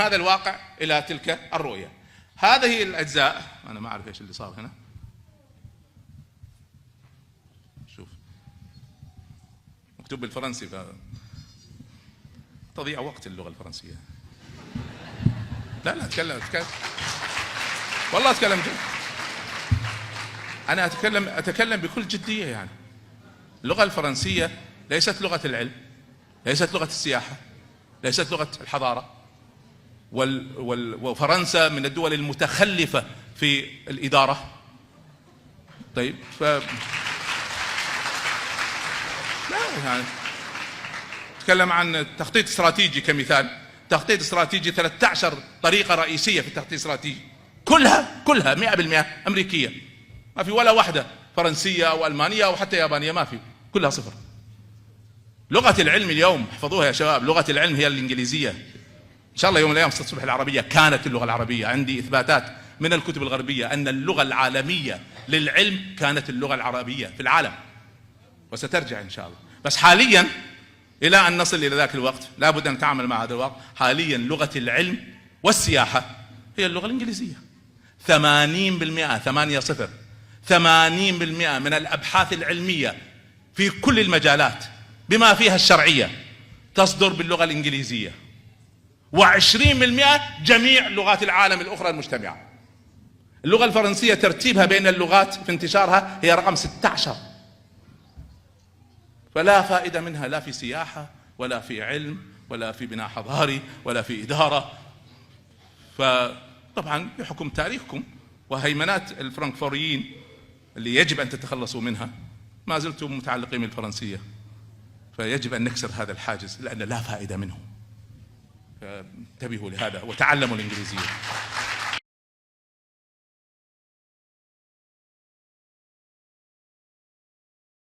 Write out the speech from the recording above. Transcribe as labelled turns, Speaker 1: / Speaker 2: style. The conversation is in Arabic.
Speaker 1: هذا الواقع إلى تلك الرؤية. هذه الأجزاء، أنا ما أعرف إيش اللي صار هنا، شوف مكتوب بالفرنسي، تضيع وقت اللغة الفرنسية. لا أتكلم والله أتكلم جد. أنا أتكلم بكل جدية. يعني اللغة الفرنسية ليست لغة العلم، ليست لغة السياحة، ليست لغة الحضارة، وفرنسا من الدول المتخلفة في الإدارة. طيب لا يعني تكلم عن تخطيط استراتيجي كمثال، تخطيط استراتيجي 13 طريقة رئيسية في التخطيط الاستراتيجي، كلها 100% أمريكية، ما في ولا واحدة فرنسية أو ألمانية أو حتى يابانية، ما في، كلها صفر. لغة العلم اليوم احفظوها يا شباب، لغة العلم هي الإنجليزية. إن شاء الله يوم من الأيام ستصبح العربية. كانت اللغة العربية، عندي إثباتات من الكتب الغربية أن اللغة العالمية للعلم كانت اللغة العربية في العالم، وسترجع إن شاء الله. بس حاليا إلى أن نصل إلى ذاك الوقت لابد أن نتعامل مع هذا الوقت. حاليا لغة العلم والسياحة هي اللغة الإنجليزية. 80% 80% من الأبحاث العلمية في كل المجالات بما فيها الشرعية تصدر باللغة الإنجليزية، و20% جميع لغات العالم الأخرى المجتمعة. اللغة الفرنسية ترتيبها بين اللغات في انتشارها هي رقم 16، فلا فائدة منها لا في سياحة ولا في علم ولا في بناء حضاري ولا في إدارة. فطبعا بحكم تاريخكم وهيمنات الفرنكفوريين اللي يجب أن تتخلصوا منها، ما زلتم متعلقين بالفرنسية، فيجب أن نكسر هذا الحاجز لأن لا فائدة منه. انتبهوا لهذا وتعلموا الإنجليزية.